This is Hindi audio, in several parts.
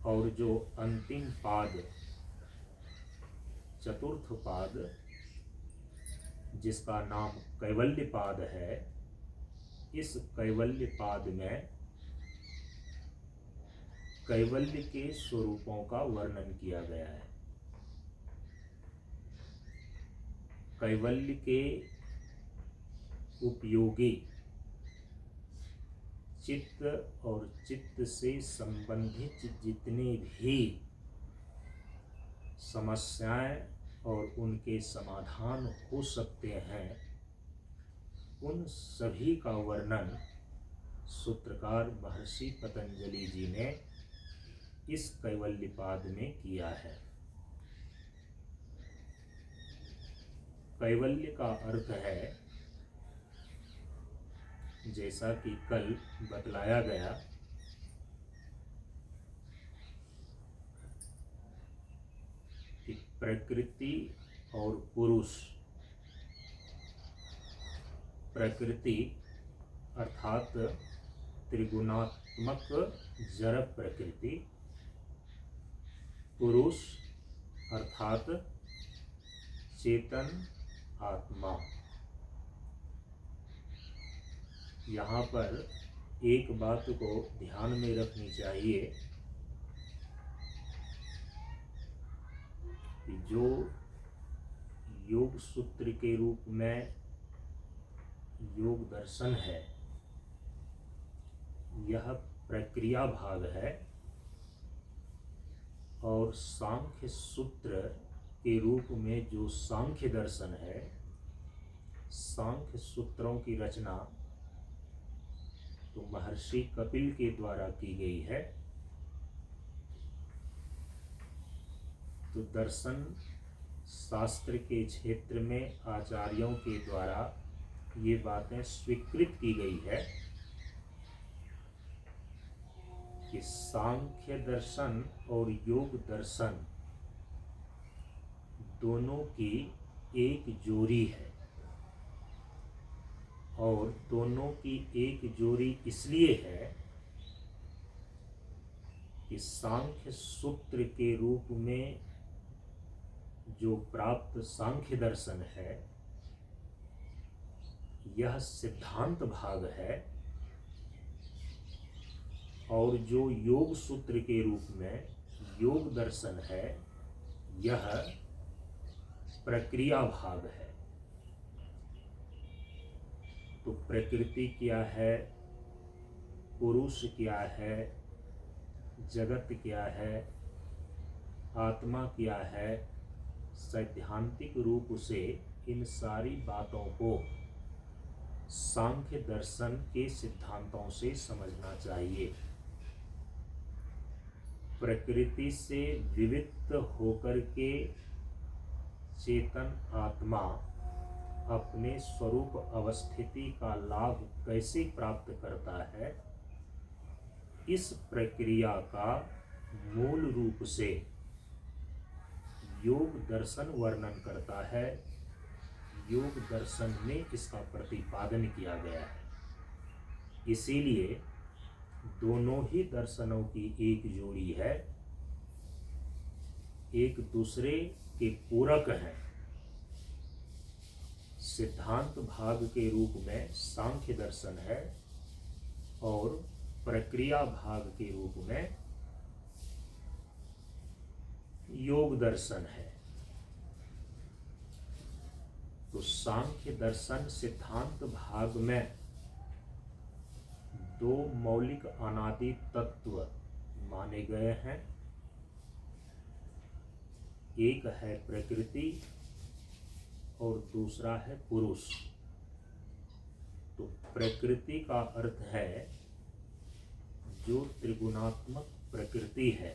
और जो अंतिम पाद चतुर्थ पाद जिसका नाम कैवल्य पाद है, इस कैवल्य पाद में कैवल्य के स्वरूपों का वर्णन किया गया है। कैवल्य के उपयोगी चित्त और चित्त से संबंधित जितने भी समस्याएं और उनके समाधान हो सकते हैं, उन सभी का वर्णन सूत्रकार महर्षि पतंजलि जी ने इस कैवल्यपाद में किया है। कैवल्य का अर्थ है, जैसा कि कल बतलाया गया, कि प्रकृति और पुरुष, प्रकृति अर्थात त्रिगुणात्मक जड़ प्रकृति, पुरुष अर्थात चेतन आत्मा। यहाँ पर एक बात को ध्यान में रखनी चाहिए कि जो योग सूत्र के रूप में योग दर्शन है, यह प्रक्रिया भाग है, और सांख्य सूत्र के रूप में जो सांख्य दर्शन है, सांख्य सूत्रों की रचना तो महर्षि कपिल के द्वारा की गई है। तो दर्शन शास्त्र के क्षेत्र में आचार्यों के द्वारा ये बातें स्वीकृत की गई है कि सांख्य दर्शन और योग दर्शन दोनों की एक जोड़ी है, और दोनों की एक जोड़ी इसलिए है कि सांख्य सूत्र के रूप में जो प्राप्त सांख्य दर्शन है, यह सिद्धांत भाग है, और जो योग सूत्र के रूप में योग दर्शन है, यह प्रक्रिया भाग है। तो प्रकृति क्या है, पुरुष क्या है, जगत क्या है, आत्मा क्या है, सैद्धांतिक रूप से इन सारी बातों को सांख्य दर्शन के सिद्धांतों से समझना चाहिए। प्रकृति से विविक्त होकर के चेतन आत्मा अपने स्वरूप अवस्थिति का लाभ कैसे प्राप्त करता है, इस प्रक्रिया का मूल रूप से योग दर्शन वर्णन करता है। योग दर्शन में इसका प्रतिपादन किया गया है। इसीलिए दोनों ही दर्शनों की एक जोड़ी है, एक दूसरे के पूरक हैं। सिद्धांत भाग के रूप में सांख्य दर्शन है, और प्रक्रिया भाग के रूप में योग दर्शन है। तो सांख्य दर्शन सिद्धांत भाग में दो मौलिक अनादि तत्व माने गए हैं। एक है प्रकृति और दूसरा है पुरुष। तो प्रकृति का अर्थ है जो त्रिगुणात्मक प्रकृति है,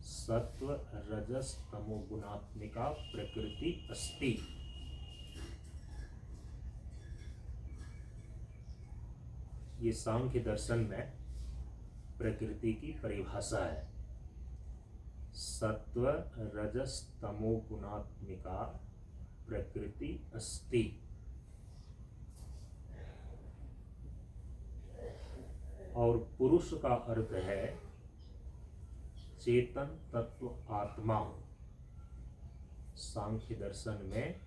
सत्व रजस तमो गुणात्मिका प्रकृति अस्ति। ये सांख्य दर्शन में प्रकृति की परिभाषा है। सत्व रजस तमो गुणात्मिका प्रकृति अस्ति। और पुरुष का अर्थ है चेतन तत्व आत्मा। सांख्य दर्शन में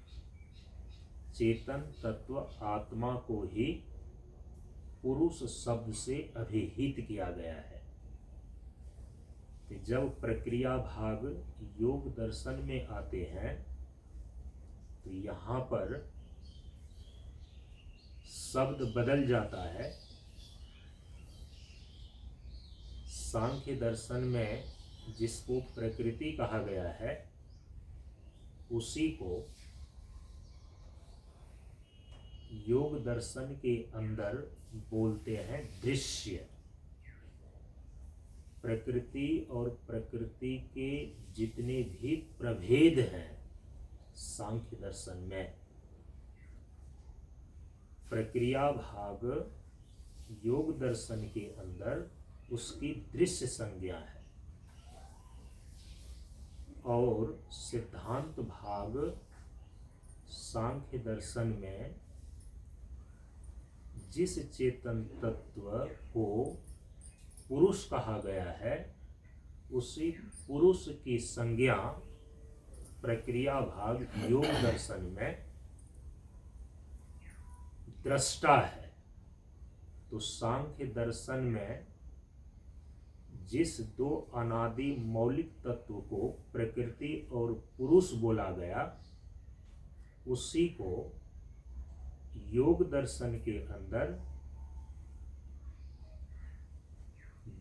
चेतन तत्व आत्मा को ही पुरुष शब्द से अभिहित किया गया है। कि जब प्रक्रिया भाग योग दर्शन में आते हैं तो यहाँ पर शब्द बदल जाता है। सांख्य दर्शन में जिसको प्रकृति कहा गया है उसी को योग दर्शन के अंदर बोलते हैं दृश्य। प्रकृति और प्रकृति के जितने भी प्रभेद हैं सांख्य दर्शन में, प्रक्रिया भाग योग दर्शन के अंदर उसकी दृश्य संज्ञा है और सिद्धांत भाग सांख्य दर्शन में जिस चेतन तत्व को पुरुष कहा गया है उसी पुरुष की संज्ञा प्रक्रिया भाग योग दर्शन में दृष्टा है। तो सांख्य दर्शन में जिस दो अनादि मौलिक तत्व को प्रकृति और पुरुष बोला गया उसी को योग दर्शन के अंदर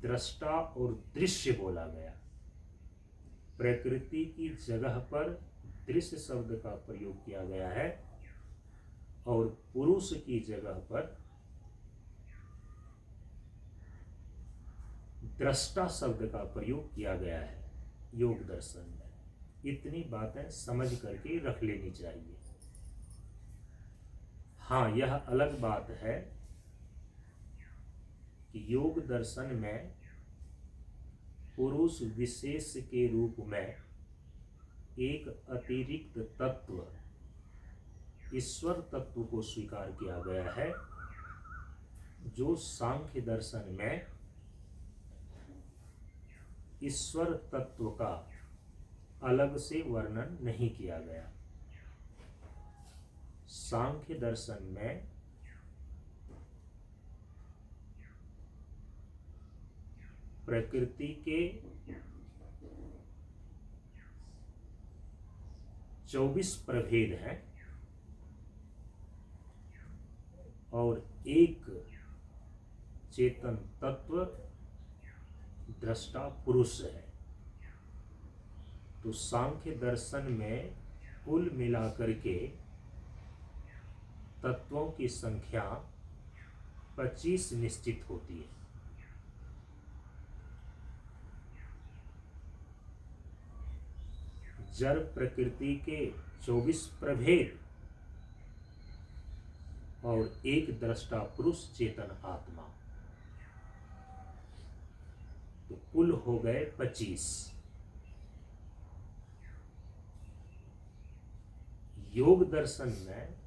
दृष्टा और दृश्य बोला गया। प्रकृति की जगह पर दृश्य शब्द का प्रयोग किया गया है और पुरुष की जगह पर दृष्टा शब्द का प्रयोग किया गया है योग दर्शन में। इतनी बातें समझ करके रख लेनी चाहिए। हाँ, यह अलग बात है कि योग दर्शन में पुरुष विशेष के रूप में एक अतिरिक्त तत्व ईश्वर तत्व को स्वीकार किया गया है जो सांख्य दर्शन में ईश्वर तत्व का अलग से वर्णन नहीं किया गया। सांख्य दर्शन में प्रकृति के 24 प्रभेद हैं और एक चेतन तत्व दृष्टा पुरुष है। तो सांख्य दर्शन में कुल मिलाकर के तत्वों की संख्या 25 निश्चित होती है। जड़ प्रकृति के 24 प्रभेद और एक दृष्टा पुरुष चेतन आत्मा, तो कुल हो गए 25। योग दर्शन में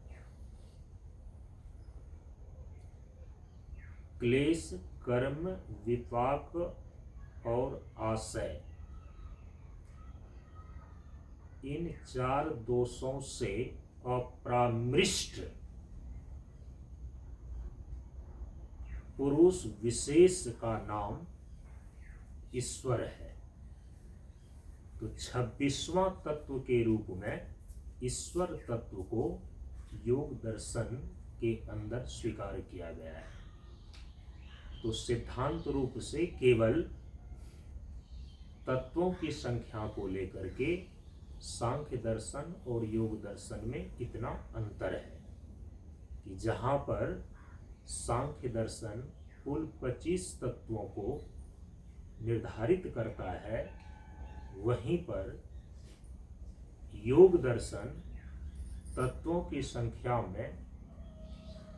क्लेश, कर्म, विपाक और आशय इन 4 दोषों से अपरामृष्ट पुरुष विशेष का नाम ईश्वर है। तो 26वां तत्व के रूप में ईश्वर तत्व को योग दर्शन के अंदर स्वीकार किया गया है। तो सिद्धांत रूप से केवल तत्वों की संख्या को लेकर के सांख्य दर्शन और योग दर्शन में इतना अंतर है कि जहाँ पर सांख्य दर्शन कुल 25 तत्वों को निर्धारित करता है, वहीं पर योग दर्शन तत्वों की संख्या में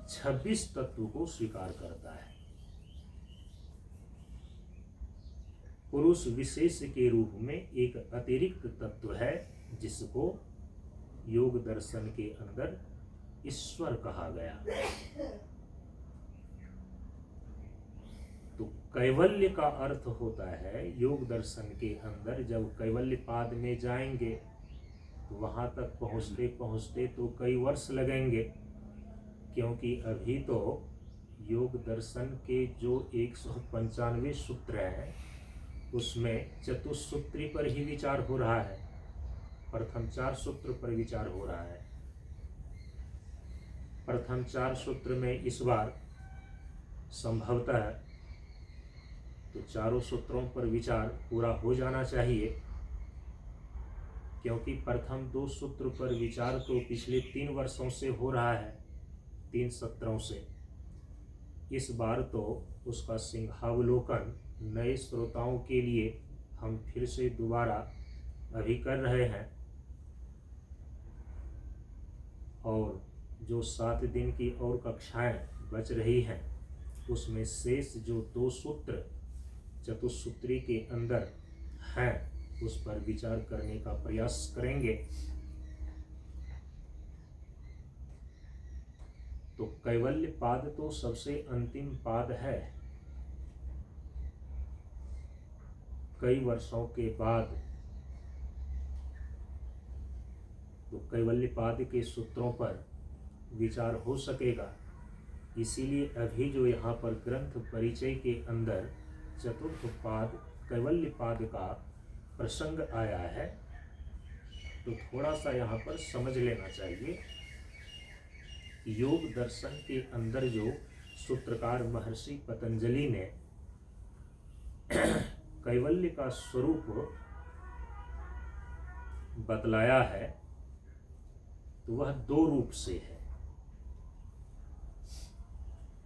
26 तत्व को स्वीकार करता है। पुरुष विशेष के रूप में एक अतिरिक्त तत्व है जिसको योग दर्शन के अंदर ईश्वर कहा गया। तो कैवल्य का अर्थ होता है योग दर्शन के अंदर, जब कैवल्य पाद में जाएंगे तो वहाँ तक पहुँचते पहुँचते तो कई वर्ष लगेंगे, क्योंकि अभी तो योग दर्शन के जो 195 सूत्र हैं उसमें चतुस्सूत्री पर ही विचार हो रहा है, प्रथम 4 सूत्र पर विचार हो रहा है। प्रथम 4 सूत्र में इस बार संभवतः तो चारों सूत्रों पर विचार पूरा हो जाना चाहिए, क्योंकि प्रथम 2 सूत्र पर विचार तो पिछले 3 वर्षों से हो रहा है, 3 सत्रों से। इस बार तो उसका सिंहावलोकन नए श्रोताओं के लिए हम फिर से दोबारा अभी कर रहे हैं, और जो 7 दिन की और कक्षाएं बच रही हैं उसमें शेष जो 2 सूत्र चतुस्सूत्री के अंदर हैं उस पर विचार करने का प्रयास करेंगे। तो कैवल्य पाद तो सबसे अंतिम पाद है। कई वर्षों के बाद तो कैवल्य पाद के सूत्रों पर विचार हो सकेगा। इसीलिए अभी जो यहाँ पर ग्रंथ परिचय के अंदर चतुर्थ पाद कैवल्य पाद का प्रसंग आया है, तो थोड़ा सा यहाँ पर समझ लेना चाहिए। योग दर्शन के अंदर जो सूत्रकार महर्षि पतंजलि ने कैवल्य का स्वरूप बतलाया है, तो वह 2 रूप से है।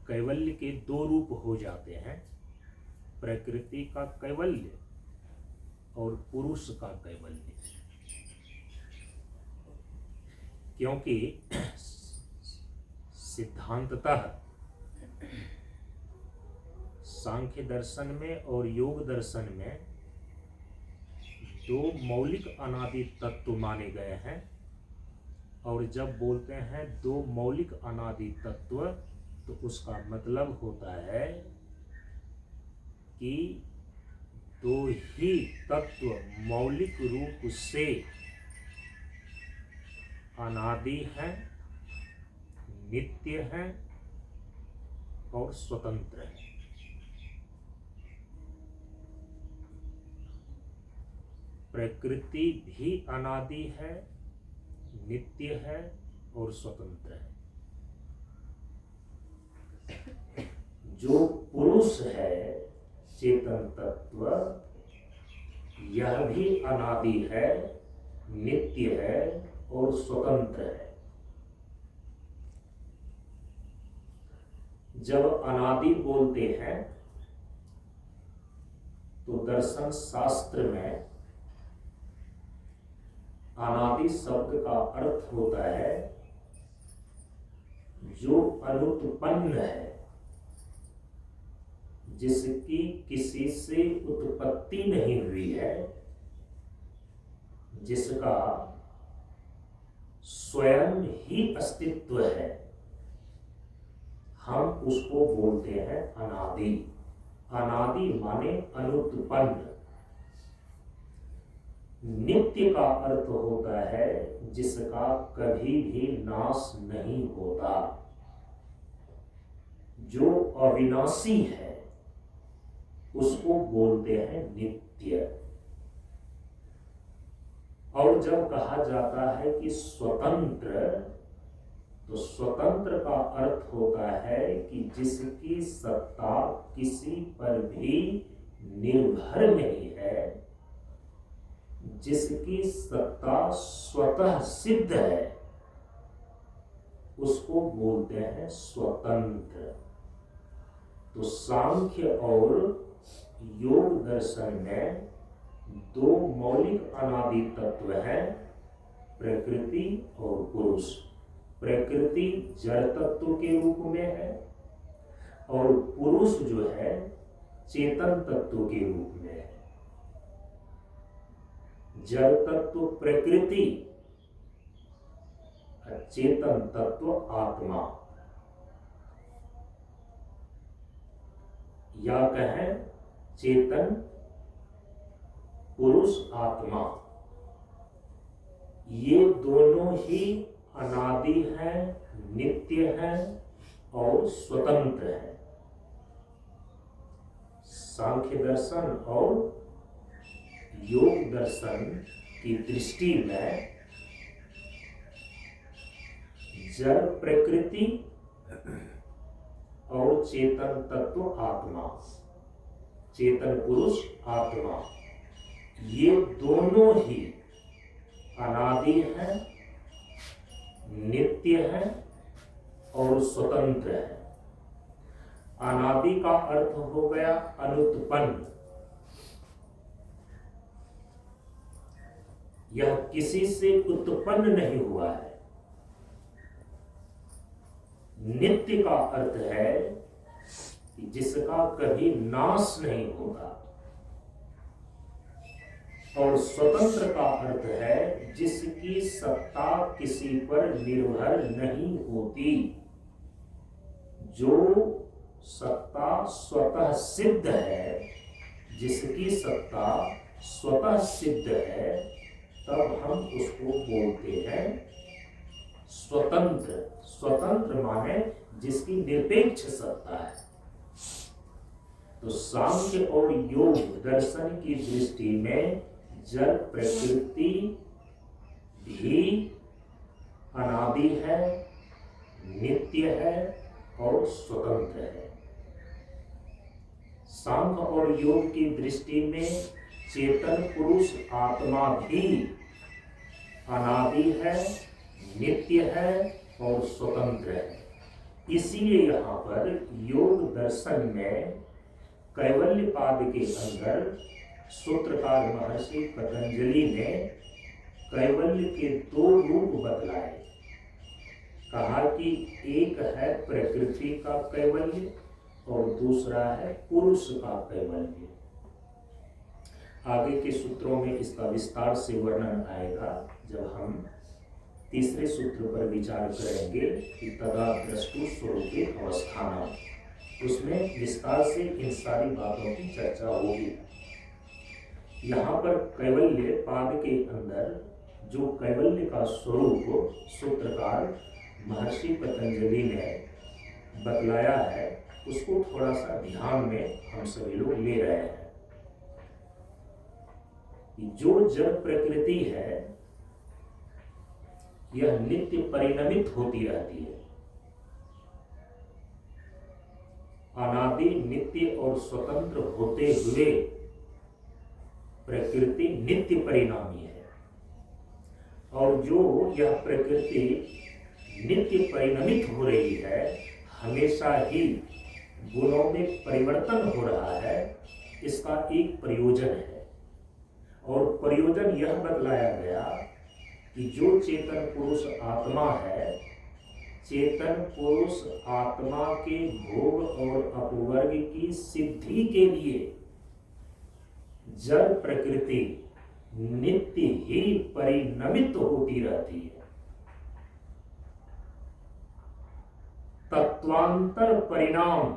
कैवल्य के 2 रूप हो जाते हैं, प्रकृति का कैवल्य और पुरुष का कैवल्य। क्योंकि सिद्धांततः सांख्य दर्शन में और योग दर्शन में 2 मौलिक अनादि तत्व माने गए हैं, और जब बोलते हैं 2 मौलिक अनादि तत्व तो उसका मतलब होता है कि 2 ही तत्व मौलिक रूप से अनादि हैं, नित्य हैं और स्वतंत्र हैं। प्रकृति भी अनादि है, नित्य है और स्वतंत्र है। जो पुरुष है चेतन तत्व, यह भी अनादि है, नित्य है और स्वतंत्र है। जब अनादि बोलते हैं तो दर्शन शास्त्र में अनादि शब्द का अर्थ होता है जो अनुत्पन्न है, जिसकी किसी से उत्पत्ति नहीं हुई है, जिसका स्वयं ही अस्तित्व है, हम उसको बोलते हैं अनादि। अनादि माने अनुत्पन्न। नित्य का अर्थ होता है जिसका कभी भी नाश नहीं होता, जो अविनाशी है उसको बोलते हैं नित्य। और जब कहा जाता है कि स्वतंत्र, तो स्वतंत्र का अर्थ होता है कि जिसकी सत्ता किसी पर भी निर्भर नहीं है, जिसकी सत्ता स्वतः सिद्ध है, उसको बोलते हैं स्वतंत्र। तो सांख्य और योग दर्शन में 2 मौलिक अनादि तत्व हैं, प्रकृति और पुरुष। प्रकृति जड़ तत्व के रूप में है और पुरुष जो है चेतन तत्व के रूप में है। जड़ तत्व प्रकृति, चेतन तत्व आत्मा। या कहें चेतन पुरुष आत्मा, ये दोनों ही अनादि हैं, नित्य हैं और स्वतंत्र हैं। सांख्य दर्शन और योग दर्शन की दृष्टि में जड़ प्रकृति और चेतन तत्व आत्मा, चेतन पुरुष आत्मा, ये दोनों ही अनादि हैं, नित्य हैं और स्वतंत्र हैं। अनादि का अर्थ हो गया अनुत्पन्न, यह किसी से उत्पन्न नहीं हुआ है। नित्य का अर्थ है कि जिसका कभी नाश नहीं होगा, और स्वतंत्र का अर्थ है जिसकी सत्ता किसी पर निर्भर नहीं होती, जो सत्ता स्वतः सिद्ध है, जिसकी सत्ता स्वतः सिद्ध है, तब हम उसको बोलते हैं स्वतंत्र। स्वतंत्र माने जिसकी निरपेक्ष सत्ता है। तो सांख्य और योग दर्शन की दृष्टि में जड़ प्रकृति भी अनादि है, नित्य है और स्वतंत्र है। सांख्य और योग की दृष्टि में चेतन पुरुष आत्मा भी अनादि है, नित्य है और स्वतंत्र है। इसीलिए यहाँ पर योग दर्शन में कैवल्य पाद के अंदर सूत्रकार महर्षि पतंजलि ने कैवल्य के दो रूप बतलाए। कहा कि एक है प्रकृति का कैवल्य और दूसरा है पुरुष का कैवल्य। आगे के सूत्रों में इसका विस्तार से वर्णन आएगा जब हम तीसरे सूत्र पर विचार करेंगे कि तदा द्रष्टु स्वरूपे अवस्थानम, उसमें विस्तार से इन सारी बातों की चर्चा होगी। यहाँ पर कैवल्य पाद के अंदर जो कैवल्य का स्वरूप सूत्रकार महर्षि पतंजलि ने बतलाया है, उसको थोड़ा सा ध्यान में हम सभी लोग ले रहे हैं। जो जड़ प्रकृति है यह नित्य परिणमित होती रहती है। अनादि, नित्य और स्वतंत्र होते हुए प्रकृति नित्य परिणामी है। और जो यह प्रकृति नित्य परिणमित हो रही है, हमेशा ही गुणों में परिवर्तन हो रहा है, इसका एक प्रयोजन है। और प्रयोजन यह बतलाया गया कि जो चेतन पुरुष आत्मा है, चेतन पुरुष आत्मा के भोग और अपवर्ग की सिद्धि के लिए जड़ प्रकृति नित्य ही परिणमित होती रहती है। तत्वांतर परिणाम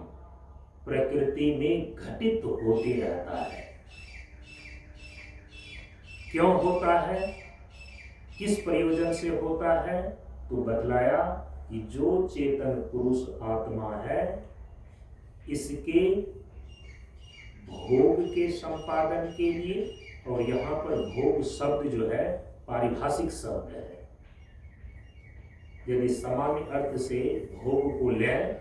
प्रकृति में घटित होते रहता है। क्यों होता है, किस प्रयोजन से होता है, तो बतलाया कि जो चेतन पुरुष आत्मा है, इसके भोग के संपादन के लिए, और यहाँ पर भोग शब्द जो है पारिभाषिक शब्द है। यदि सामान्य अर्थ से भोग को लें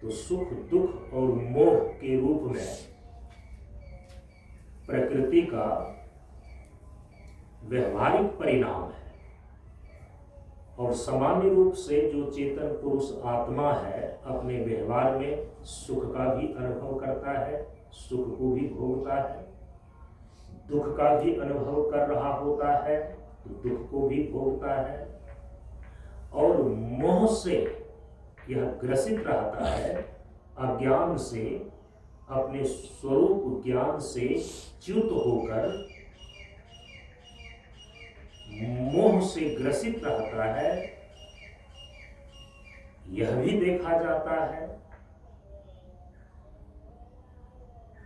तो सुख, दुख और मोह के रूप में प्रकृति का व्यवहारिक परिणाम है। और सामान्य रूप से जो चेतन पुरुष आत्मा है, अपने व्यवहार में सुख का भी अनुभव करता है, सुख को भी भोगता है, दुख का भी अनुभव कर रहा होता है तो दुख को भी भोगता है, और मोह से यह ग्रसित रहता है, अज्ञान से, अपने स्वरूप ज्ञान से च्युत होकर मोह से ग्रसित रहता है। यह भी देखा जाता है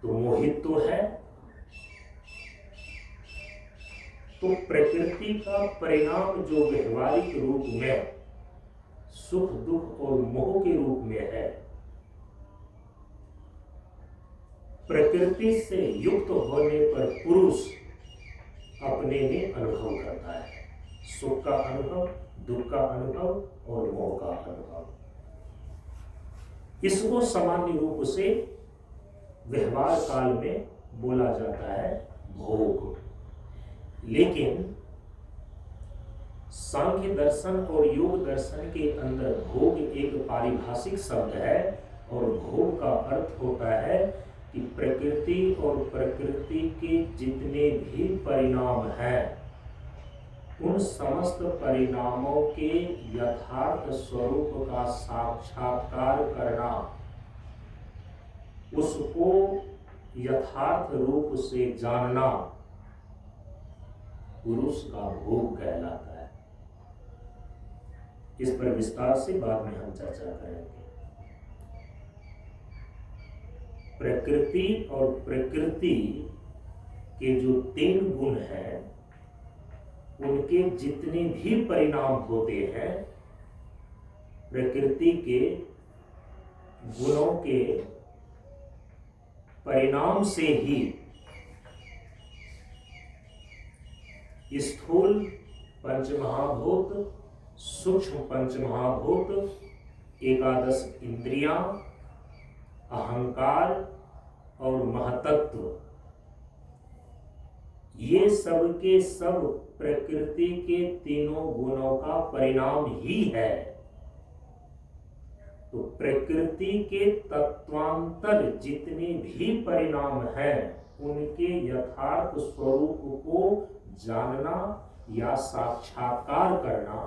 तो मोहित तो है। तो प्रकृति का परिणाम जो व्यवहारिक रूप में सुख दुख और मोह के रूप में है, प्रकृति से युक्त होने पर पुरुष अपने में अनुभव करता है, सुख का अनुभव, दुख का अनुभव और मोह का अनुभव। इसको सामान्य रूप से व्यवहार काल में बोला जाता है भोग। लेकिन सांख्य दर्शन और योग दर्शन के अंदर भोग एक पारिभाषिक शब्द है, और भोग का अर्थ होता है कि प्रकृति और प्रकृति के जितने भी परिणाम हैं, उन समस्त परिणामों के यथार्थ स्वरूप का साक्षात्कार करना, उसको यथार्थ रूप से जानना पुरुष का भोग कहलाता है। इस पर विस्तार से बाद में हम चर्चा करेंगे। प्रकृति और प्रकृति के जो 3 गुण हैं, उनके जितने भी परिणाम होते हैं, प्रकृति के गुणों के परिणाम से ही स्थूल पंचमहाभूत, सूक्ष्म पंचमहाभूत, 11 इंद्रियां, अहंकार और महतत्व, ये सब के सब प्रकृति के 3 गुणों का परिणाम ही है। तो प्रकृति के तत्वांतर जितने भी परिणाम हैं, उनके यथार्थ स्वरूप को जानना या साक्षात्कार करना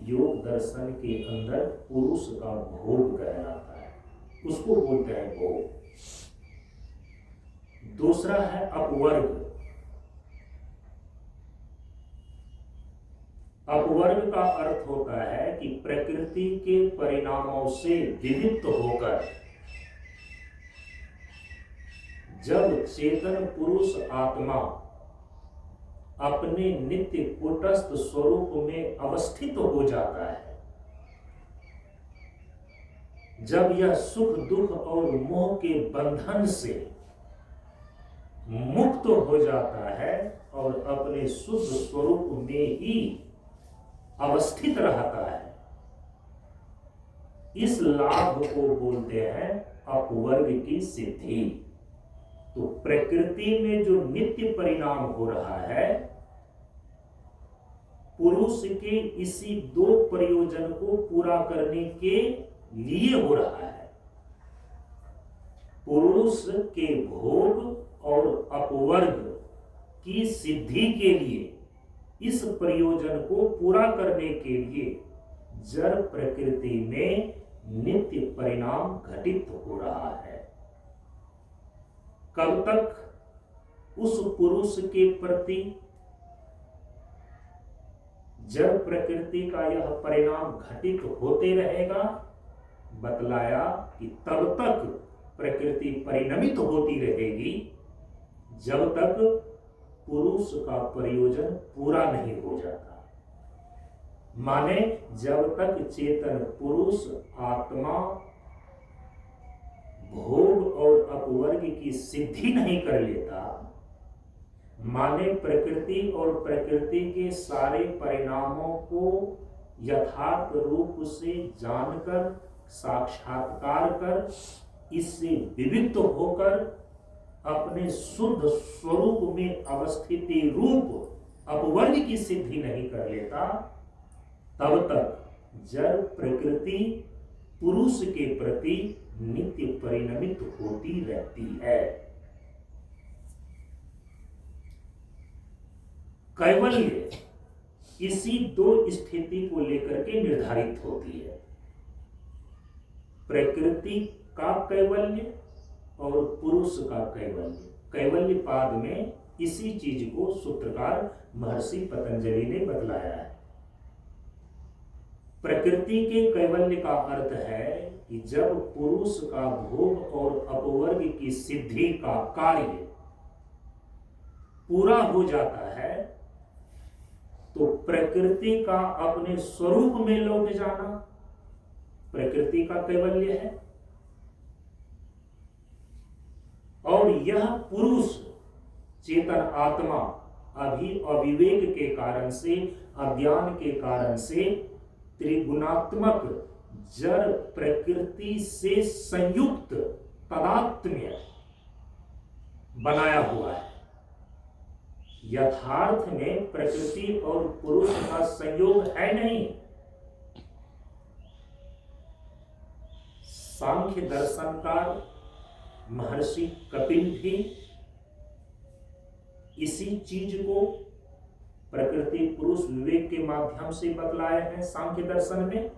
योग दर्शन के अंदर पुरुष का भोग कहलाता है। उसको बोलते हैं भोग। दूसरा है अपवर्ग। अपवर्ग का अर्थ होता है कि प्रकृति के परिणामों से विविक्त होकर जब चेतन पुरुष आत्मा अपने नित्य कूटस्थ स्वरूप में अवस्थित हो जाता है, जब यह सुख दुख और मोह के बंधन से मुक्त हो जाता है और अपने शुद्ध स्वरूप में ही अवस्थित रहता है, इस लाभ को बोलते हैं अपवर्ग की सिद्धि। तो प्रकृति में जो नित्य परिणाम हो रहा है, पुरुष के इसी 2 प्रयोजन को पूरा करने के लिए हो रहा है। पुरुष के भोग और अपवर्ग की सिद्धि के लिए, इस प्रयोजन को पूरा करने के लिए जड़ प्रकृति में नित्य परिणाम घटित हो रहा है। कब तक उस पुरुष के प्रति जड़ प्रकृति का यह परिणाम घटित होते रहेगा? बतलाया कि तब तक प्रकृति परिणमित होती रहेगी जब तक पुरुष का प्रयोजन पूरा नहीं हो जाता। माने जब तक चेतन पुरुष आत्मा भोग और अपवर्ग की सिद्धि नहीं कर लेता, माने प्रकृति और प्रकृति के सारे परिणामों को यथार्थ रूप से जानकर, साक्षात्कार कर, इससे विविक्त होकर अपने शुद्ध स्वरूप में अवस्थिति रूप अपवर्ग की सिद्धि नहीं कर लेता, तब तक जड़ प्रकृति पुरुष के प्रति नित्य परिणमित होती रहती है। कैवल्य इसी 2 स्थिति को लेकर के निर्धारित होती है, प्रकृति का कैवल्य और पुरुष का कैवल्य। कैवल्य पाद में इसी चीज को सूत्रकार महर्षि पतंजलि ने बतलाया है। प्रकृति के कैवल्य का अर्थ है कि जब पुरुष का भोग और अपवर्ग की सिद्धि का कार्य पूरा हो जाता है तो प्रकृति का अपने स्वरूप में लौट जाना प्रकृति का कैवल्य है। और यह पुरुष चेतन आत्मा अभी अविवेक के कारण से, अज्ञान के कारण से त्रिगुणात्मक जड़ प्रकृति से संयुक्त तादात्म्य बनाया हुआ है। यथार्थ में प्रकृति और पुरुष का संयोग है नहीं। सांख्य दर्शनकार महर्षि कपिल भी इसी चीज को प्रकृति पुरुष विवेक के माध्यम से बतलाए हैं सांख्य दर्शन में।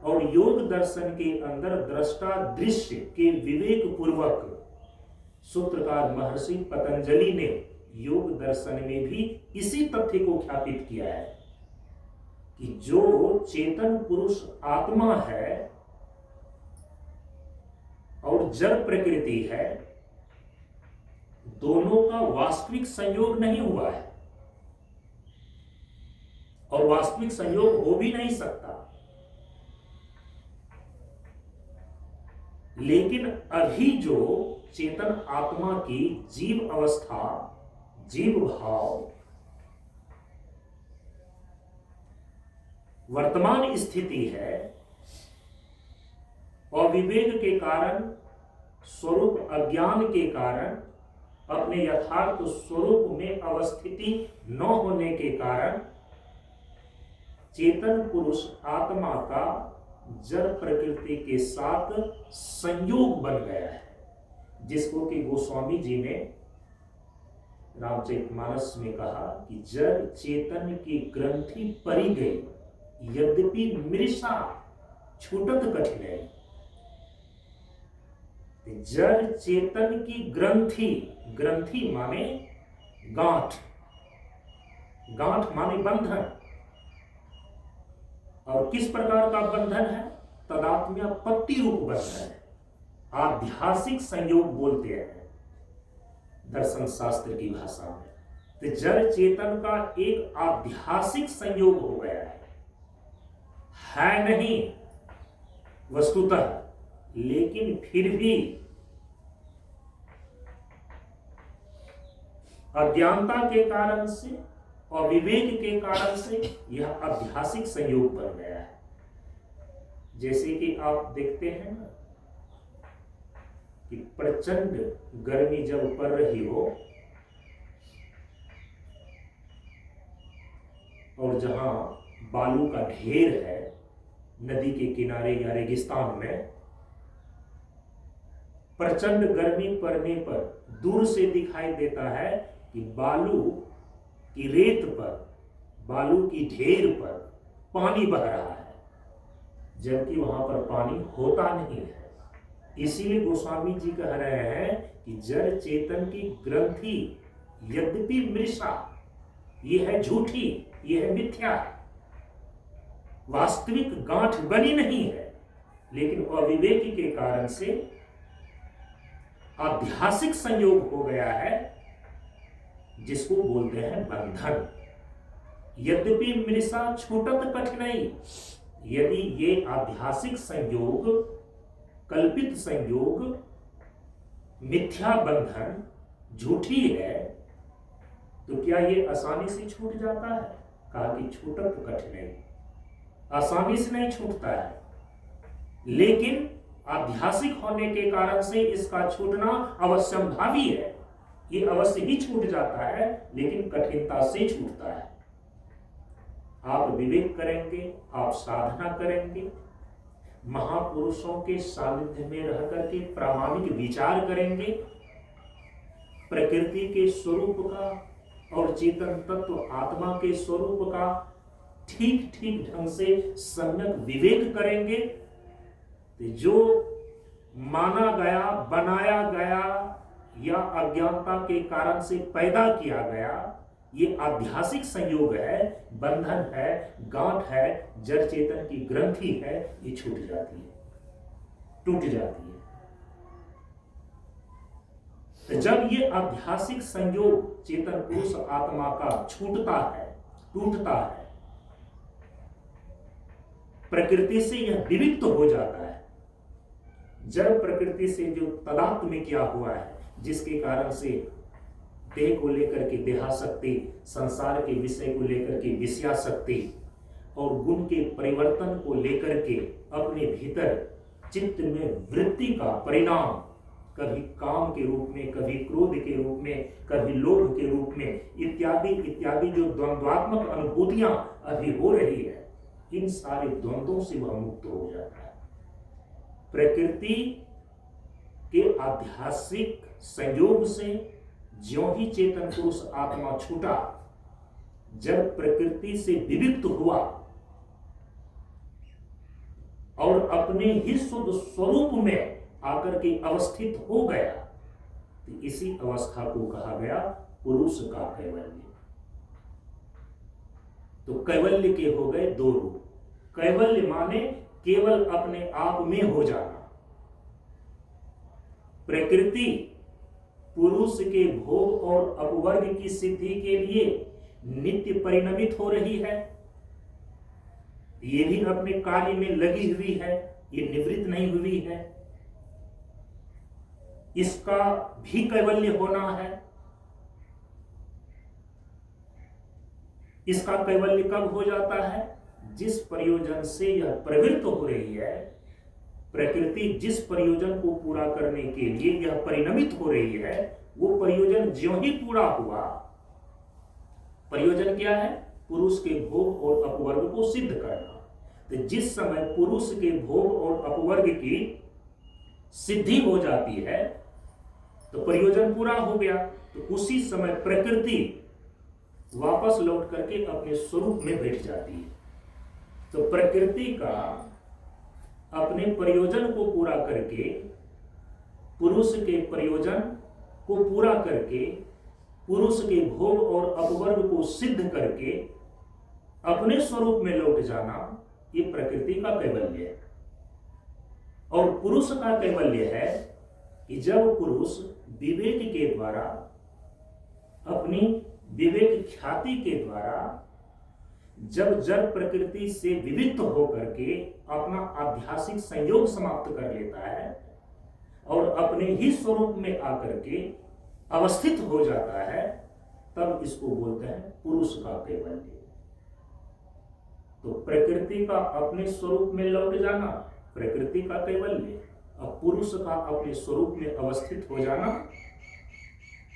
और योग दर्शन के अंदर दृष्टा दृश्य के विवेक पूर्वक सूत्रकार महर्षि पतंजलि ने योग दर्शन में भी इसी तथ्य को ख्यापित किया है कि जो चेतन पुरुष आत्मा है और जड़ प्रकृति है, दोनों का वास्तविक संयोग नहीं हुआ है और वास्तविक संयोग हो भी नहीं सकता। लेकिन अभी जो चेतन आत्मा की जीव अवस्था, जीव भाव, वर्तमान स्थिति है, अविवेक के कारण, स्वरूप अज्ञान के कारण, अपने यथार्थ स्वरूप में अवस्थिति न होने के कारण चेतन पुरुष आत्मा का जड़ प्रकृति के साथ संयोग बन गया है, जिसको कि गोस्वामी जी ने रामचरितमानस में कहा कि जड़ चेतन की ग्रंथि परी गई, यद्यपि मृषा छूटत कठिन। जड़ चेतन की ग्रंथि, ग्रंथि माने गांठ, गांठ माने बंधन। और किस प्रकार का बंधन है? तदात्म्य पत्ति रूप बंधन है, आध्यासिक संयोग बोलते हैं दर्शन शास्त्र की भाषा में। तो जड़ चेतन का एक आध्यासिक संयोग हो गया है नहीं वस्तुतः, लेकिन फिर भी अज्ञानता के कारण से और विवेक के कारण से यह आध्यासिक संयोग बन गया है। जैसे कि आप देखते हैं ना कि प्रचंड गर्मी जब पड़ रही हो और जहां बालू का ढेर है नदी के किनारे या रेगिस्तान में, प्रचंड गर्मी पड़ने पर दूर से दिखाई देता है कि बालू की रेत पर, बालू की ढेर पर पानी बह रहा है, जबकि वहां पर पानी होता नहीं है। इसीलिए गोस्वामी जी कह रहे हैं कि जड़ चेतन की ग्रंथि यद्यपि मृषा, ये है झूठी, ये है मिथ्या, वास्तविक गांठ बनी नहीं है, लेकिन अविवेक के कारण से आध्यासिक संयोग हो गया है, जिसको बोलते हैं बंधन। यद्यपि मृषा छूटत कठिनाई, यदि ये आध्यासिक संयोग, कल्पित संयोग, मिथ्या बंधन झूठी है, तो क्या ये आसानी से छूट जाता है? कहा कि छूटत कठिनाई, आसानी से नहीं छूटता है, लेकिन आध्यासिक होने के कारण से इसका छूटना अवश्यंभावी है। ये अवश्य ही छूट जाता है, लेकिन कठिनता से छूटता है। आप विवेक करेंगे, आप साधना करेंगे, महापुरुषों के सानिध्य में रह करके प्रामाणिक विचार करेंगे, प्रकृति के स्वरूप का और चेतन तत्व आत्मा के स्वरूप का ठीक ठीक ढंग से सम्यक विवेक करेंगे, तो जो माना गया, बनाया गया या अज्ञानता के कारण से पैदा किया गया, ये आध्यासिक संयोग है, बंधन है, गांठ है, जड़ चेतन की ग्रंथि है, ये छूट जाती है, टूट जाती है। तो जब ये आध्यासिक संयोग चेतन पुरुष आत्मा का छूटता है, टूटता है, प्रकृति से यह विविक्त हो जाता है, जब प्रकृति से जो तदात्म में क्या हुआ है, जिसके कारण से देह को लेकर के देहासक्ति, संसार के विषय को लेकर के विषयासक्ति और गुण के परिवर्तन को लेकर के अपने भीतर चित्त में वृत्ति का परिणाम कभी काम के रूप में, कभी क्रोध के रूप में, कभी लोभ के रूप में, इत्यादि इत्यादि जो द्वंद्वात्मक अनुभूतियां अभी हो रही है, इन सारे द्वंद्वों से वह मुक्त हो जाता है। प्रकृति के आध्यात्मिक संयोग से ज्यों ही चेतन पुरुष आत्मा छूटा, जब प्रकृति से विविक्त हुआ और अपने ही शुद्ध स्वरूप में आकर के अवस्थित हो गया, तो इसी अवस्था को कहा गया पुरुष का कैवल्य। तो कैवल्य के हो गए दो रूप। कैवल्य माने केवल अपने आप में हो जाना। प्रकृति पुरुष के भोग और अपवर्ग की सिद्धि के लिए नित्य परिणमित हो रही है, ये भी अपने कार्य में लगी हुई है, ये निवृत्त नहीं हुई है, इसका भी कैवल्य होना है। इसका कैवल्य कब हो जाता है? जिस प्रयोजन से यह प्रवृत्त हो रही है, प्रकृति जिस प्रयोजन को पूरा करने के लिए यह परिणमित हो रही है, वो प्रयोजन ज्यों ही पूरा हुआ, प्रयोजन क्या है? पुरुष के भोग और अपवर्ग को सिद्ध करना। तो जिस समय पुरुष के भोग और अपवर्ग की सिद्धि हो जाती है तो प्रयोजन पूरा हो गया, तो उसी समय प्रकृति वापस लौट करके अपने स्वरूप में बैठ जाती है। तो प्रकृति का अपने प्रयोजन को पूरा करके, पुरुष के प्रयोजन को पूरा करके, पुरुष के भोग और अपवर्ग को सिद्ध करके अपने स्वरूप में लौट जाना, ये प्रकृति का कैवल्य है। और पुरुष का कैवल्य है कि जब पुरुष विवेक के द्वारा, अपनी विवेक ख्याति के द्वारा, जब जड़ प्रकृति से विविक्त होकर के अपना आध्यात्मिक संयोग समाप्त कर लेता है और अपने ही स्वरूप में आकर के अवस्थित हो जाता है, तब इसको बोलते हैं पुरुष का कैवल्य। तो प्रकृति का अपने स्वरूप में लौट जाना प्रकृति का कैवल्य, और पुरुष का अपने स्वरूप में अवस्थित हो जाना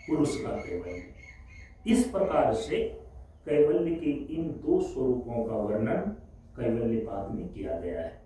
पुरुष का कैवल्य। इस प्रकार से कैवल्य के इन दो स्वरूपों का वर्णन कैवल्य पाद में किया गया है।